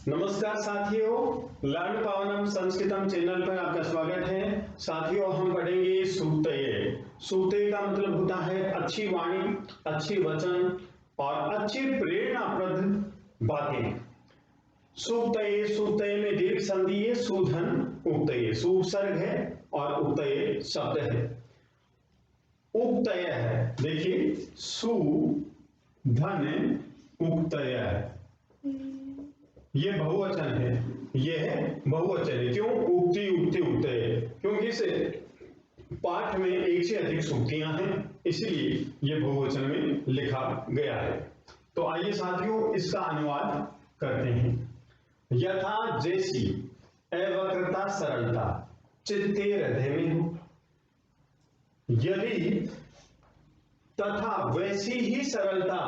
नमस्कार साथियों, learn पावनम संस्कृतम channel पर आपका स्वागत है। साथियों, हम पढ़ेंगे सूक्तये। सूक्तये का मतलब होता है अच्छी वाणी, अच्छी वचन और अच्छी प्रेरणाप्रद बातें। सूक्तये, सूक्तये में दीर्घ संधि है, सूधन उक्तये, सु उपसर्ग है और उक्तये शब्द है। उक्तय है, देखिए सु धन उक्तय, ये बहुवचन है, ये है बहुवचन है। क्यों? उक्ति उक्ति उक्तये, क्योंकि इस पाठ में एक से अधिक सूक्तियां हैं, इसीलिए ये बहुवचन में लिखा गया है। तो आइए साथियों, इसका अनुवाद करते हैं। यथा जैसी अवक्रता सरलता चित्ते हृदय में हो, यदि तथा वैसी ही सरलता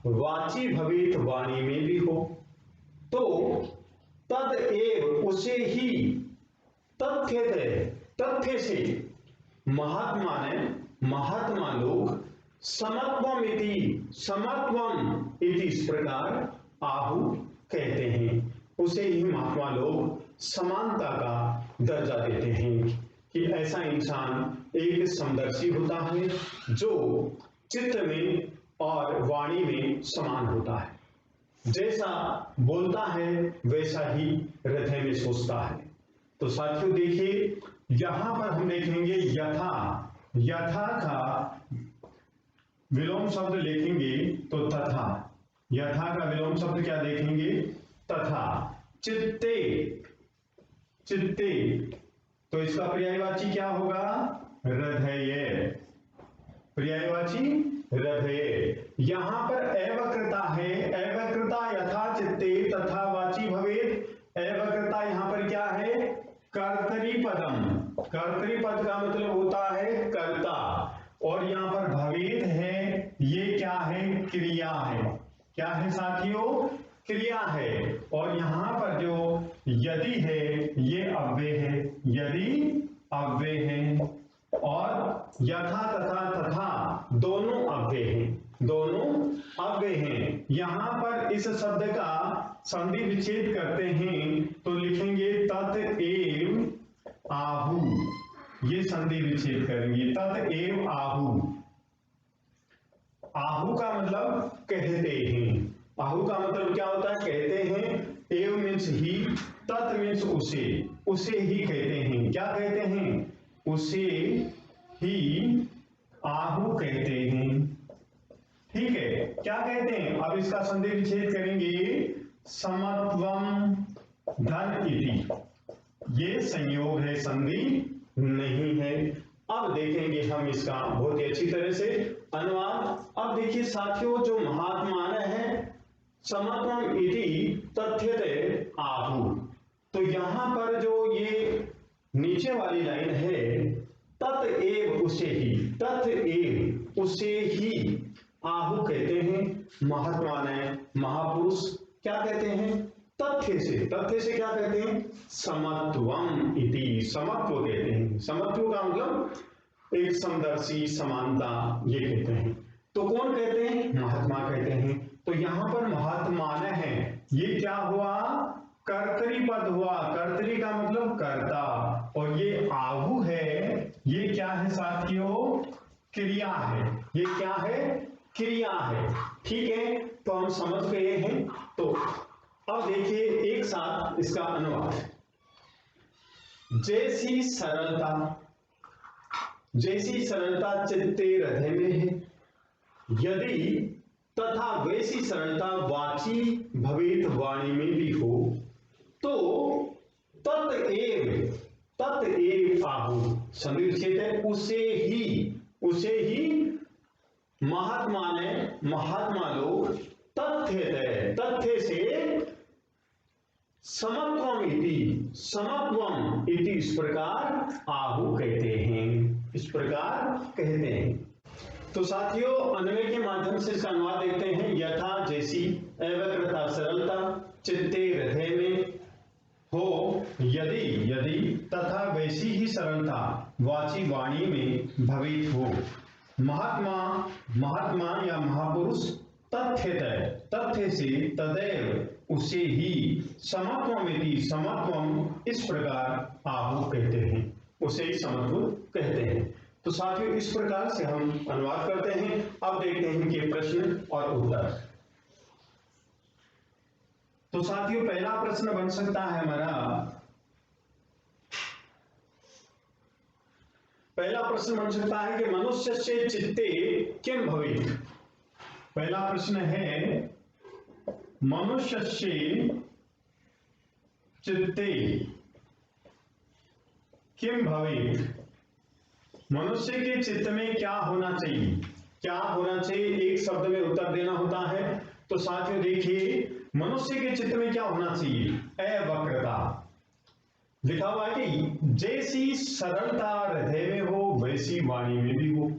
वाची भवित वाणी में भी हो, तो तद एव उसे ही तथ्य से महात्मा लोग समत्वम इति इस प्रकार आहु कहते हैं। उसे ही महात्मा लोग समानता का दर्जा देते हैं कि ऐसा इंसान एक समदर्शी होता है जो चित्त में और वाणी में समान होता है। जैसा बोलता है वैसा ही हृदय में सोचता है। तो साथियों देखिए, यहां पर हम देखेंगे यथा, यथा का विलोम शब्द लिखेंगे तो तथा, यथा का विलोम शब्द क्या देखेंगे? तथा। चित्ते, चित्ते, तो इसका पर्यायवाची क्या होगा? हृदय, पर्यायवाची हृदय। यहां पर अवक्रता है, अवक्रता यथा चित्ते तथा वाची भवेत। अवक्रता यहां पर क्या है? कर्तरीपदम, कर्तरीपद का मतलब होता है कर्ता, और यहां पर भवेत है, ये क्या है? क्रिया है। क्या है साथियों? क्रिया है। और यहां पर जो यदि है ये अव्यय है, यदि अव्यय है, और यथा तथा तथा दोनों अव्यय हैं, दोनों अव्यय हैं। यहां पर इस शब्द का संधि विच्छेद करते हैं तो लिखेंगे तत एव आहु, ये संधि विच्छेद करेंगे, तत एव आहु। आहु का मतलब कहते हैं, आहु का मतलब क्या होता है? कहते हैं। एव मीन्स ही, तत् मीन्स उसे, उसे ही कहते हैं। क्या कहते हैं? उसे ही आहु कहते हैं। ठीक है, क्या कहते हैं? अब इसका संधि विच्छेद करेंगे, समत्वम धन इति, ये संयोग है, संधि नहीं है। अब देखेंगे हम इसका बहुत ही अच्छी तरह से अनुवाद। अब देखिए साथियों, जो महात्मान है समत्वम इति तथ्यते आहु, तो यहां पर जो ये नीचे वाली लाइन है, तत एव उसे ही, तत एव उसे ही आहु कहते हैं। महात्मा ने, महापुरुष क्या कहते हैं? तथ्य से, तथ्य से क्या कहते हैं? समत्वम इति, समत्व कहते हैं। समत्व का मतलब एक समदर्शी, समानता, ये कहते हैं। तो कौन कहते हैं? महात्मा कहते हैं। तो यहां पर महात्मा है, ये क्या हुआ? कर्तरी पद हुआ। कर्तरी का मतलब कर्ता, और ये आहु है, ये क्या है साथियों? क्रिया है। ये क्या है? क्रिया है। ठीक है, तो हम समझ गए हैं। तो अब देखिए एक साथ इसका अनुवाद। जैसी सरलता, जैसी सरलता चित्ते हृदय में है, यदि तथा वैसी सरलता वाची भवेत वाणी में भी हो, तो तत एव आहु, संधि विच्छेद है, उसे ही महात्मा लोग तथ्य से समत्वम इति इस प्रकार आहु कहते हैं, इस प्रकार कहते हैं। तो साथियों, अन्वय के माध्यम से इसका अनुवाद देखते हैं। यथा जैसी अवक्रता सरलता चित्ते हृदय में हो, यदि तथा वैसी ही सरलता वाची वाणी में भवित हो। महात्मा या महापुरुष तथ्य से तदैव उसे ही समत्वमिति समत्वम इस प्रकार आहु कहते हैं, उसे ही समत्व कहते हैं। तो साथियों इस प्रकार से हम अनुवाद करते हैं। अब देखते हैं कि प्रश्न और उत्तर। तो साथियों पहला प्रश्न बन सकता है हमारा, पहला प्रश्न बन सकता है कि मनुष्य से चित्ते किम भवेत्। पहला प्रश्न है मनुष्य से चित्ते किम भवेत्, मनुष्य के चित्त में क्या होना चाहिए, क्या होना चाहिए, एक शब्द में उत्तर देना होता है। तो साथियों देखिए मनुष्य के चित्त में क्या होना चाहिए, अवक्रता। लिखा हुआ है कि जैसी सरलता हृदय में हो वैसी वाणी में भी हो।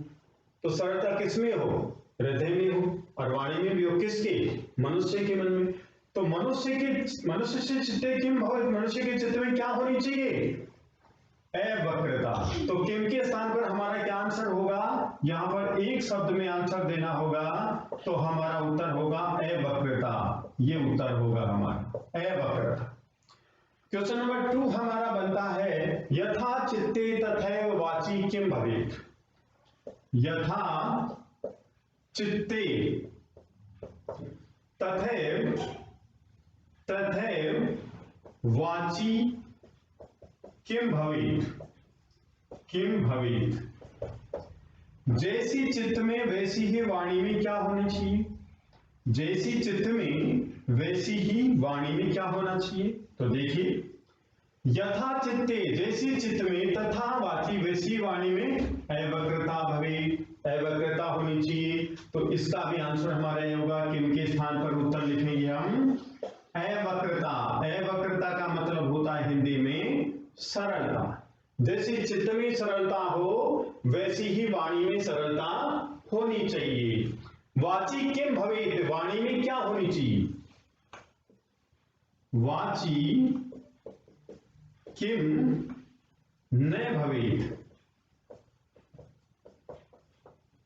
तो सरलता किसमें हो, हृदय में हो, और वाणी में भी हो, किसके, मनुष्य के मन में। तो मनुष्य से चित्ते किम भवेत्, मनुष्य के चित्त में क्या होनी चाहिए, अवक्रता। तो किम के स्थान पर हमारा क्या आंसर होगा, यहां पर एक शब्द में आंसर देना होगा, तो हमारा उत्तर होगा अवक्रता। ये उत्तर होगा हमारा अवक्रता। क्वेश्चन नंबर 2 हमारा बनता है यथा चित्ते तथैव वाची किम भवेत्। यथा चित्ते तथैव वाची किम भवेत्, किम भवेत्। जैसी चित्त में वैसी ही वाणी में क्या होनी चाहिए, जैसी चित्त में वैसी ही वाणी में क्या होना चाहिए। तो देखिए यथा चित्ते जैसी चित्त में, तथा वाची वैसी वाणी में अवक्रता भवेत्, अवक्रता होनी चाहिए। तो इसका भी आंसर हमारा ये होगा, किम के स्थान पर उत्तर लिखेंगे हम अवक्रता। अवक्रता का मतलब होता है हिंदी में सरलता। जैसी चित्त में सरलता हो वैसी ही वाणी में सरलता होनी चाहिए। वाची किम भवेत्, वाणी में क्या होनी चाहिए, वाची किम न भवेत्,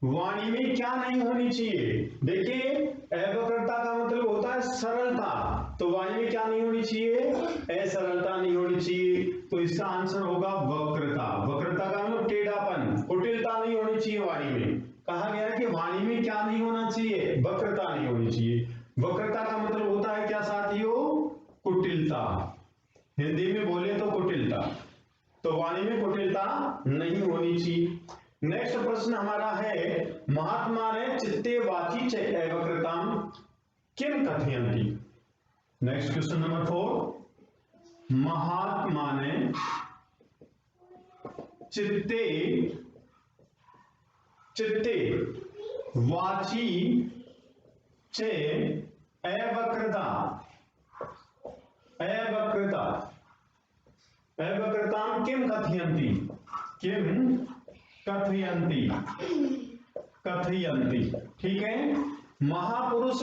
वाणी में क्या नहीं होनी चाहिए। देखिए अवक्रता का मतलब होता है सरलता, तो वाणी में क्या नहीं होनी चाहिए, असरलता नहीं होनी चाहिए। तो इसका आंसर होगा वक्रता। वक्रता का मतलब टेढ़ापन, कुटिलता नहीं होनी चाहिए वाणी में। कहा गया है कि वाणी में क्या नहीं होना चाहिए, वक्रता नहीं होनी चाहिए। वक्रता का मतलब होता है क्या साथियों, कुटिलता। हिंदी में बोले तो कुटिलता, तो वाणी में कुटिलता नहीं होनी चाहिए। नेक्स्ट प्रश्न हमारा है महात्मा ने चित्ते वाची च अवक्रताम किम कथयन्ति। नेक्स्ट क्वेश्चन नंबर 4, महात्मा ने चित्ते वाची च अवक्रताम किम कथयन्ति, किम कथयन्ति। ठीक है, महापुरुष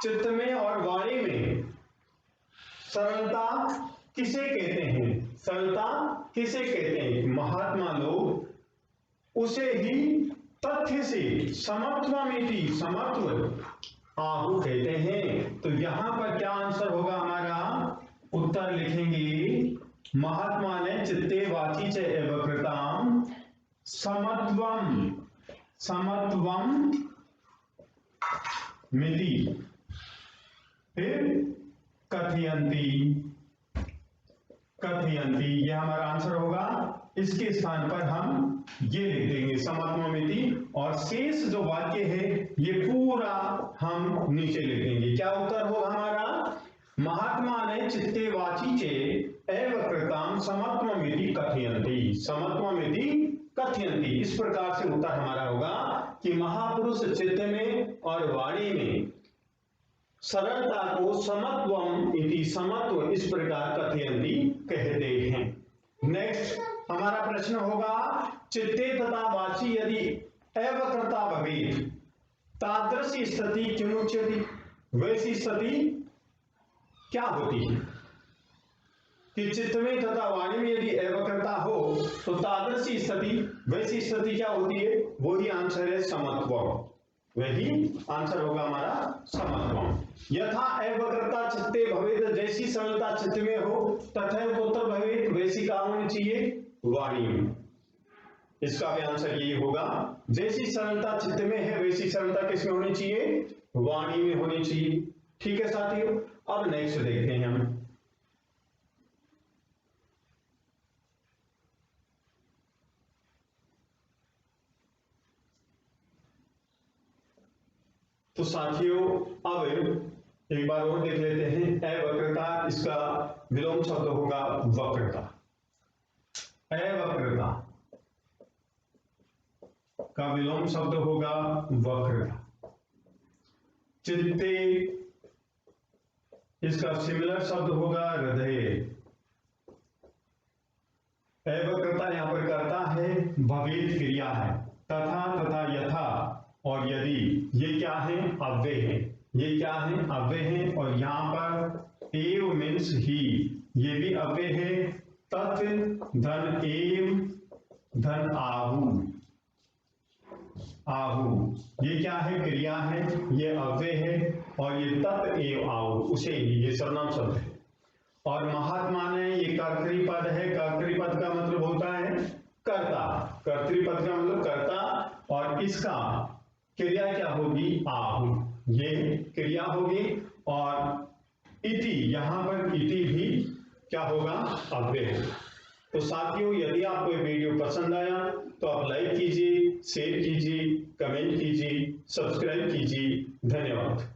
चित्त में और वाणी में सरलता किसे कहते हैं, सरलता किसे कहते हैं, महात्मा लोग उसे ही तथ्य से समत्वमिति समत्व आहु कहते हैं। तो यहां पर क्या आंसर होगा हमारा, उत्तर लिखेंगे महात्मा ने चित्ते वाची च अवक्रताम समत्वम मिति फिर कथयन्ति, यह हमारा आंसर होगा। इसके स्थान पर हम ये लिख देंगे समत्वमिति, और शेष जो वाक्य है ये पूरा हम नीचे लिख देंगे। क्या उत्तर होगा हमारा, महात्मा ने चित्ते वाची चे अवक्रताम समत्वमिति कथयन्ति। इस प्रकार से उत्तर हमारा होगा कि महापुरुष चित्त में और वाणी में सरलता को समत्व इस प्रकार कथयन्ति कहते हैं। नेक्स्ट हमारा प्रश्न होगा चित्ते तथा वाची यदि अवक्रता भवेत् तादृशी स्थिति किमुच्यते। वैसी स्थिति क्या होती है कि चित्त में तथा वाणी में यदि अवक्रता हो तो तादृशी स्थिति, वैसी स्थिति क्या होती है, वही आंसर है समत्व। वही आंसर होगा हमारा समत्वम। यथा अवक्रता चित्ते भवेत, जैसी सरलता चित्त में हो, तथैव पुत्र भवेत, वैसी कहाँ होनी चाहिए, वाणी में। इसका भी आंसर यही होगा, जैसी सरलता चित्त में है वैसी सरलता किसमें होनी चाहिए, वाणी में होनी चाहिए। ठीक है साथियों, अब नेक्स्ट देखते हैं हम। तो साथियों अब एक बार और देख लेते हैं। अवक्रता, इसका विलोम शब्द होगा वक्रता। अवक्रता का विलोम शब्द होगा वक्रता। चित्ते, इसका सिमिलर शब्द होगा हृदय। अवक्रता यहां पर करता है, भवेत क्रिया है, तथा, तथा, यथा और यदि, ये क्या है, अव्यय है। ये क्या है, अव्यय है। और यहां पर एव मीन्स ही, ये भी अव्यय है। तत् धन एव धन आहु, आहु ये क्या है, क्रिया है, ये अव्यय है। और ये तत् एव आहु, उसे ही, ये सर्वनाम शब्द है। और महात्मा ने, ये कर्तृपद है। कर्तृपद का मतलब होता है कर्ता, कर्तृपद का मतलब कर्ता। और इसका क्रिया क्या होगी, आहु, ये क्रिया होगी। और इति, यहां पर इति भी क्या होगा, अव्यय। तो साथियों यदि आपको ये वीडियो पसंद आया तो आप लाइक कीजिए, शेयर कीजिए, कमेंट कीजिए, सब्सक्राइब कीजिए। धन्यवाद।